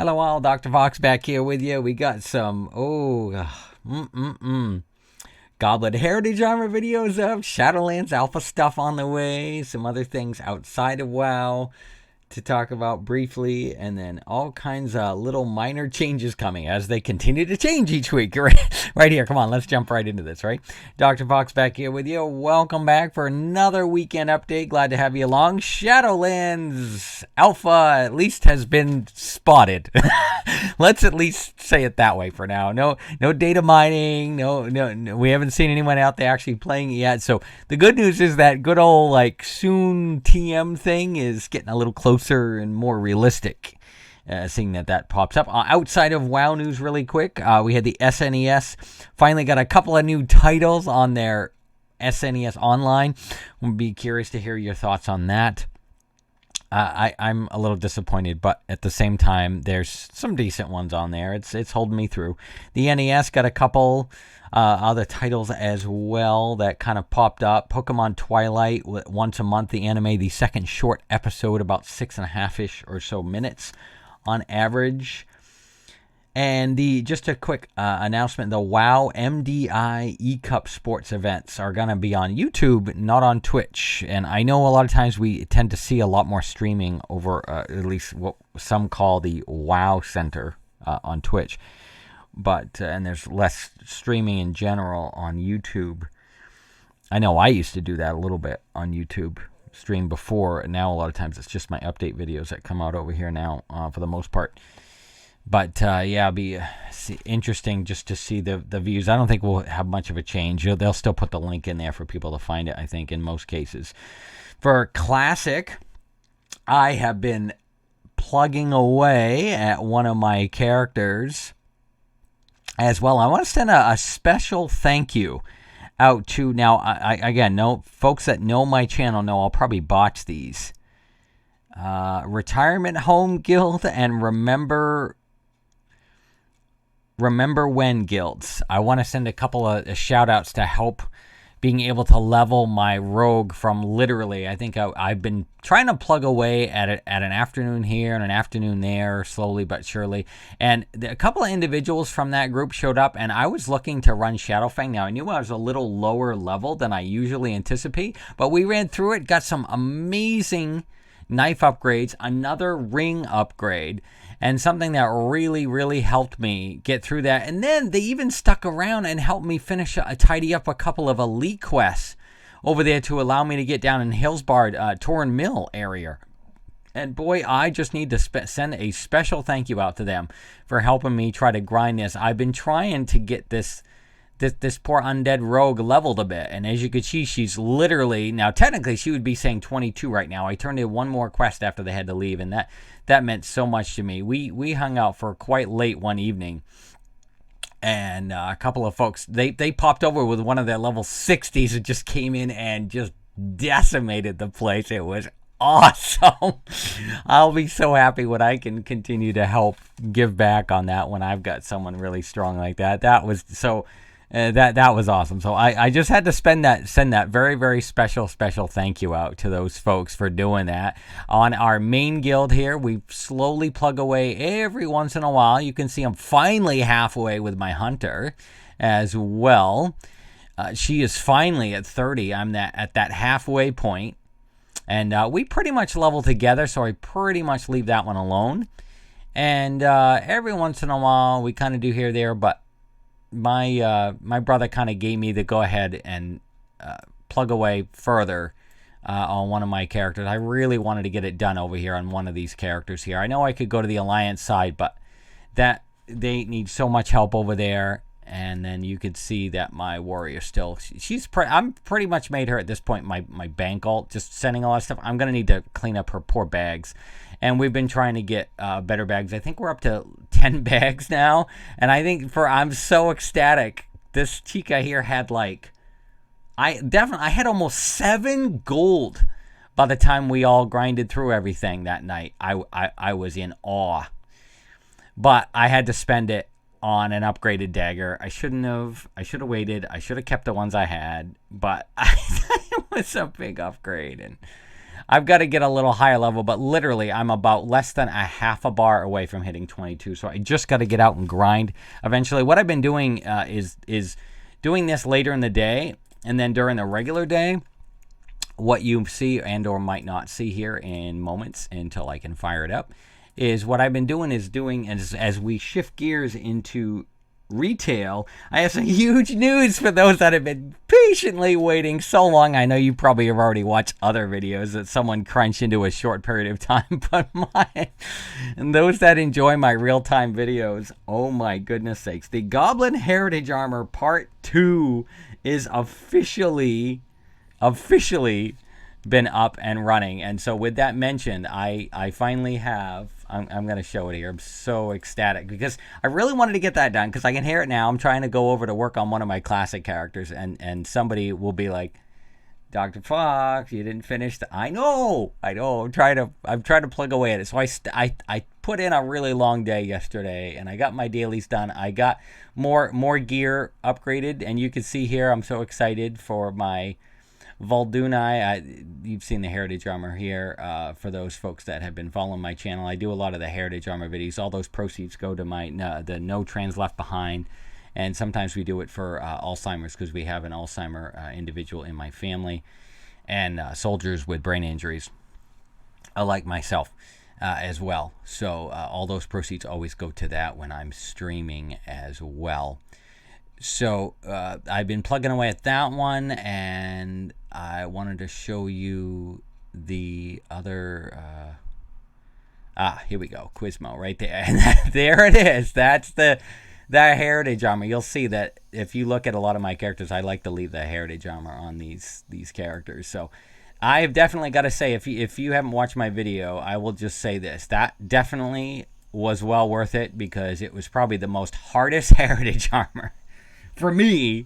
Hello all, Dr. Fox back here with you. We got some, Goblet Heritage Armor videos up, Shadowlands Alpha stuff on the way, some other things outside of WoW to talk about briefly, and then all kinds of little minor changes coming as they continue to change each week. Right here, come on, let's jump right into this, right? Dr. Fox back here with you. Welcome back for another weekend update. Glad to have you along. Shadowlands Alpha at least has been spotted. Let's at least say it that way for now. No data mining. No, we haven't seen anyone out there actually playing it yet. So the good news is that good old soon TM thing is getting a little closer and more realistic, seeing that pops up. Outside of WoW news really quick, we had the SNES finally got a couple of new titles on their SNES Online. We'll be curious to hear your thoughts on that. I'm a little disappointed, but at the same time, there's some decent ones on there. It's holding me through. The NES got a couple other titles as well that kind of popped up. Pokemon Twilight, once a month, the anime, the second short episode, about 6.5-ish or so minutes on average. And just a quick announcement, the WoW MDI E-Cup sports events are going to be on YouTube, not on Twitch. And I know a lot of times we tend to see a lot more streaming over at least what some call the WoW Center on Twitch. But and there's less streaming in general on YouTube. I know I used to do that a little bit on YouTube, stream before. And now a lot of times it's just my update videos that come out over here now for the most part. But it'll be interesting just to see the views. I don't think we'll have much of a change. They'll still put the link in there for people to find it, I think, in most cases. For Classic, I have been plugging away at one of my characters as well. I want to send a special thank you out to, now, folks that know my channel know I'll probably botch these. Retirement Home Guild and Remember When guilds. I want to send a couple of shout outs to help being able to level my rogue from literally, I think I've been trying to plug away at an afternoon here and an afternoon there, slowly but surely. And a couple of individuals from that group showed up, and I was looking to run Shadowfang. Now, I knew I was a little lower level than I usually anticipate, but we ran through it, got some amazing knife upgrades, another ring upgrade, and something that really, really helped me get through that. And then they even stuck around and helped me tidy up a couple of elite quests over there to allow me to get down in Hillsbard, Torren Mill area. And boy, I just need to send a special thank you out to them for helping me try to grind this. I've been trying to get this poor undead rogue leveled a bit, and as you could see, she's literally, now technically she would be saying 22 right now. I turned in one more quest after they had to leave, and that meant so much to me. We hung out for quite late one evening, and a couple of folks, they popped over with one of their level 60s and just came in and just decimated the place. It was awesome. I'll be so happy when I can continue to help give back on that when I've got someone really strong like that. That was so... that was awesome. So I just had to send that very, very special thank you out to those folks for doing that. On our main guild here, we slowly plug away every once in a while. You can see I'm finally halfway with my hunter as well. She is finally at 30. I'm at that halfway point. And we pretty much level together, so I pretty much leave that one alone. And every once in a while, we kind of do here or there, but my brother kind of gave me the go ahead and plug away further on one of my characters. I really wanted to get it done over here on one of these characters here. I know I could go to the Alliance side, but that they need so much help over there. And then you could see that my warrior still, I'm pretty much made her at this point my bank alt, just sending a lot of stuff. I'm going to need to clean up her poor bags. And we've been trying to get better bags. I think we're up to 10 bags now. And I think I'm so ecstatic. This chica here had I had almost 7 gold by the time we all grinded through everything that night. I was in awe. But I had to spend it on an upgraded dagger. I should have waited. I should have kept the ones I had, but it was a big upgrade, and I've got to get a little higher level, but literally I'm about less than a half a bar away from hitting 22. So I just got to get out and grind eventually. What I've been doing is doing this later in the day, and then during the regular day, what you see and or might not see here in moments until I can fire it up, is what I've been doing as we shift gears into retail. I have some huge news for those that have been patiently waiting so long. I know you probably have already watched other videos that someone crunched into a short period of time, but and those that enjoy my real-time videos, oh my goodness sakes, the Goblin Heritage Armor Part 2 is officially been up and running. And so with that mentioned, I finally have, I'm going to show it here. I'm so ecstatic because I really wanted to get that done because I can hear it now. I'm trying to go over to work on one of my classic characters, and somebody will be like, Dr. Fox, you didn't finish I know. I'm trying to plug away at it. So I put in a really long day yesterday, and I got my dailies done. I got more gear upgraded, and you can see here I'm so excited for my Voldunai. You've seen the Heritage Armor here. For those folks that have been following my channel, I do a lot of the Heritage Armor videos. All those proceeds go to my the No Trans Left Behind, and sometimes we do it for Alzheimer's because we have an Alzheimer individual in my family, and soldiers with brain injuries, like myself, as well. So all those proceeds always go to that when I'm streaming as well. So I've been plugging away at that one, and I wanted to show you the other. Here we go, Quizmo right there, and there it is. That's the Heritage Armor. You'll see that if you look at a lot of my characters, I like to leave the Heritage Armor on these characters. So I've definitely got to say, if you haven't watched my video, I will just say this: that definitely was well worth it because it was probably the most hardest Heritage Armor for me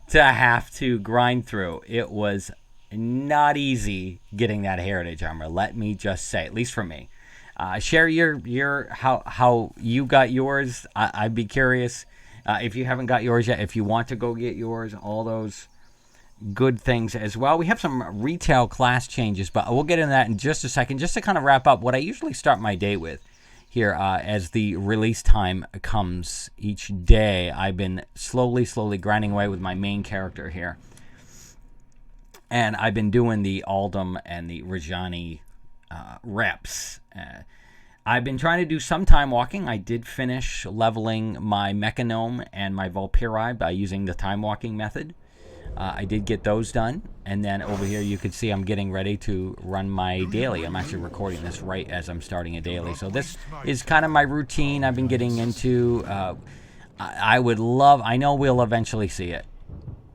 to have to grind through. It was not easy getting that Heritage Armor, let me just say, at least for me. Share your how you got yours. I'd be curious if you haven't got yours yet, if you want to go get yours, all those good things as well. We have some retail class changes, but we'll get into that in just a second. Just to kind of wrap up what I usually start my day with here, as the release time comes each day, I've been slowly grinding away with my main character here, and I've been doing the Aldum and the Rajani reps. I've been trying to do some time walking. I did finish leveling my Mechanome and my Volpiri by using the time walking method. I did get those done, and then over here you can see I'm getting ready to run my daily. I'm actually recording this right as I'm starting a daily, so this is kind of my routine I've been getting into. I know we'll eventually see it,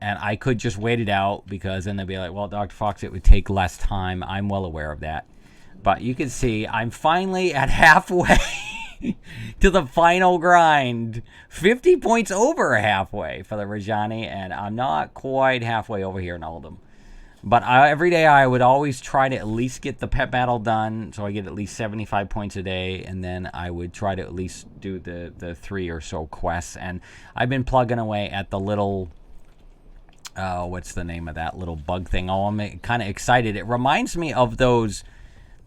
and I could just wait it out because then they'll be like, well, Dr. Fox, it would take less time. I'm well aware of that, but you can see I'm finally at halfway to the final grind. 50 points over halfway for the Rajani, and I'm not quite halfway over here in Oldham. But every day I would always try to at least get the pet battle done, so I get at least 75 points a day, and then I would try to at least do the 3 or so quests. And I've been plugging away at the little, what's the name of that little bug thing? Oh, I'm kind of excited. It reminds me of those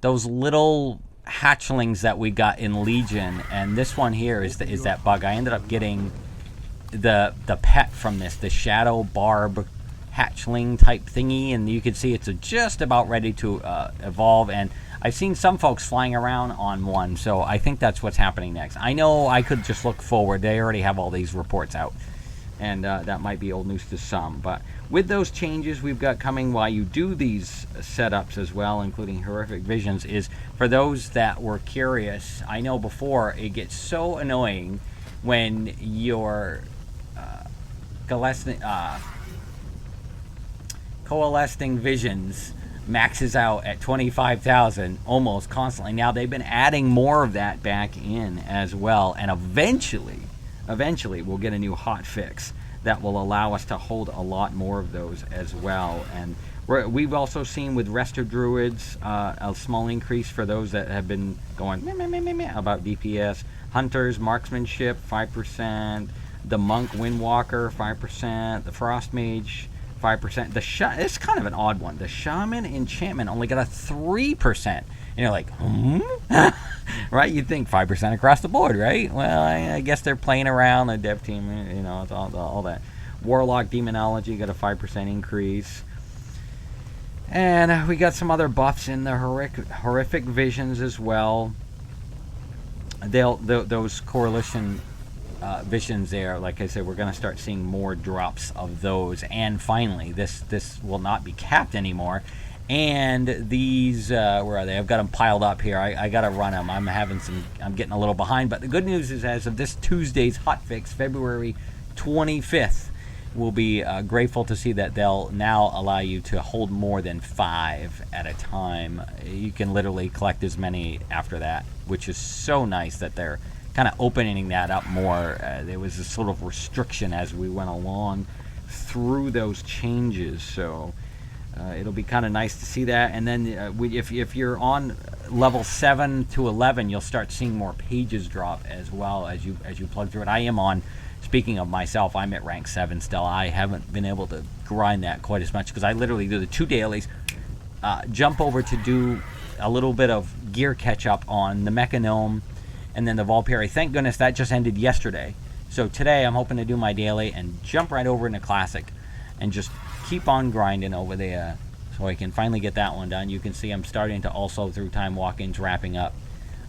little hatchlings that we got in Legion, and this one here is that bug. I ended up getting the pet from this, the Shadow Barb hatchling type thingy, and you can see it's just about ready to evolve, and I've seen some folks flying around on one, so I think that's what's happening next. I know I could just look forward. They already have all these reports out, and that might be old news to some, but with those changes we've got coming while you do these setups as well, including horrific visions, is for those that were curious. I know before it gets so annoying when your coalescing visions maxes out at 25,000 almost constantly. Now they've been adding more of that back in as well, and eventually we'll get a new hot fix that will allow us to hold a lot more of those as well. And we've also seen with Resto Druids a small increase for those that have been going meh, meh, meh, meh, meh, about DPS. Hunters, Marksmanship, 5%. The Monk Windwalker, 5%. The Frost Mage, 5%. It's kind of an odd one. The Shaman Enchantment only got a 3%. And you're like, right? You'd think 5% across the board, right? Well, I guess they're playing around. The dev team, it's all that. Warlock Demonology got a 5% increase. And we got some other buffs in the horrific visions as well. Those coalition visions there, like I said, we're going to start seeing more drops of those. And finally, this will not be capped anymore. And these, where are they? I've got them piled up here. I got to run them. I'm getting a little behind. But the good news is, as of this Tuesday's hotfix, February 25th, we'll be grateful to see that they'll now allow you to hold more than 5 at a time. You can literally collect as many after that, which is so nice that they're kind of opening that up more. There was a sort of restriction as we went along through those changes, so it'll be kind of nice to see that. And then if you're on level 7 to 11, you'll start seeing more pages drop as well as you plug through it. I am on, speaking of myself, I'm at rank 7 still. I haven't been able to grind that quite as much because I literally do the 2 dailies, jump over to do a little bit of gear catch up on the Mechanome and then the Valkyrie. Thank goodness that just ended yesterday. So today I'm hoping to do my daily and jump right over into Classic and just keep on grinding over there so I can finally get that one done. You can see I'm starting to also, through time walk-ins, wrapping up.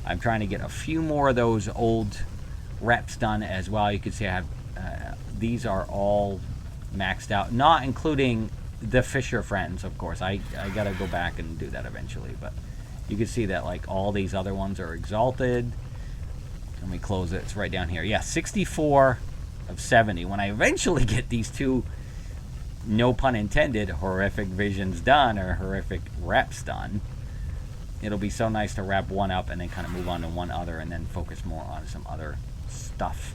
I'm trying to get a few more of those old reps done as well. You can see I have these are all maxed out, not including the Fisher Friends, of course. I gotta go back and do that eventually, but you can see that like all these other ones are exalted. Let me close it. It's right down here. Yeah, 64 of 70. When I eventually get these 2, no pun intended, horrific visions done or horrific reps done, it'll be so nice to wrap one up and then kind of move on to one other and then focus more on some other stuff.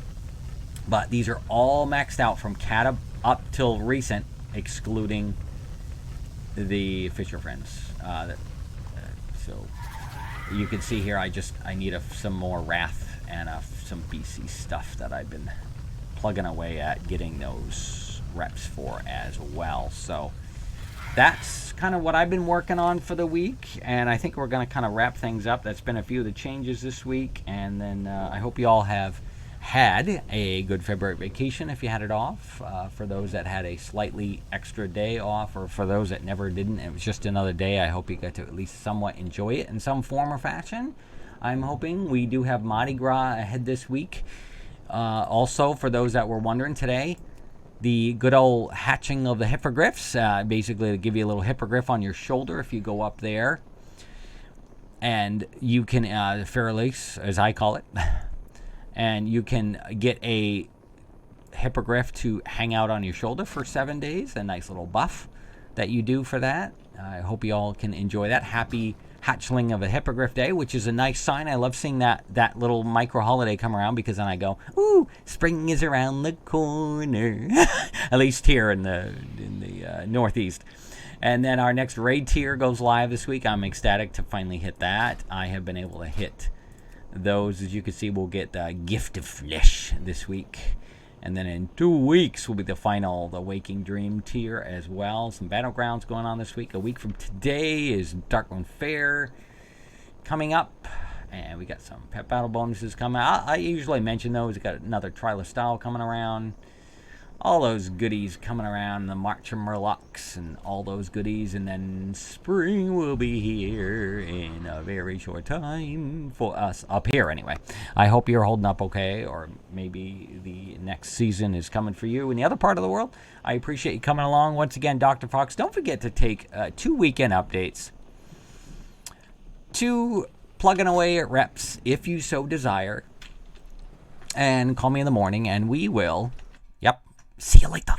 But these are all maxed out from Cat up till recent, excluding the Fisher Friends. So you can see here, I need some more Wrath and some BC stuff that I've been plugging away at getting those reps for as well. So that's kind of what I've been working on for the week, and I think we're going to kind of wrap things up. That's been a few of the changes this week, and then I hope you all have had a good February vacation if you had it off. For those that had a slightly extra day off, or for those that never didn't, it was just another day, I hope you got to at least somewhat enjoy it in some form or fashion. I'm hoping. We do have Mardi Gras ahead this week. Also, for those that were wondering today, the good old hatching of the hippogriffs, basically to give you a little hippogriff on your shoulder if you go up there. And you can, Feralix, as I call it, and you can get a hippogriff to hang out on your shoulder for 7 days. A nice little buff that you do for that. I hope you all can enjoy that. Happy hatchling of a hippogriff day, which is a nice sign. I love seeing that little micro holiday come around, because then I go, ooh, spring is around the corner. At least here in the Northeast. And then our next raid tier goes live this week. I'm ecstatic to finally hit that. I have been able to hit those. As you can see, we'll get Gift of Flesh this week. And then in 2 weeks will be the final, the Waking Dream tier as well. Some Battlegrounds going on this week. A week from today is Darkmoon Fair coming up. And we got some pet battle bonuses coming out. I usually mention those. We got another Trilor Style coming around. All those goodies coming around, the March of Murlocs and all those goodies. And then spring will be here in a very short time for us up here anyway. I hope you're holding up okay, or maybe the next season is coming for you in the other part of the world. I appreciate you coming along. Once again, Dr. Fox, don't forget to take 2 weekend updates, 2 plugging away at reps if you so desire, and call me in the morning and we will, see you later.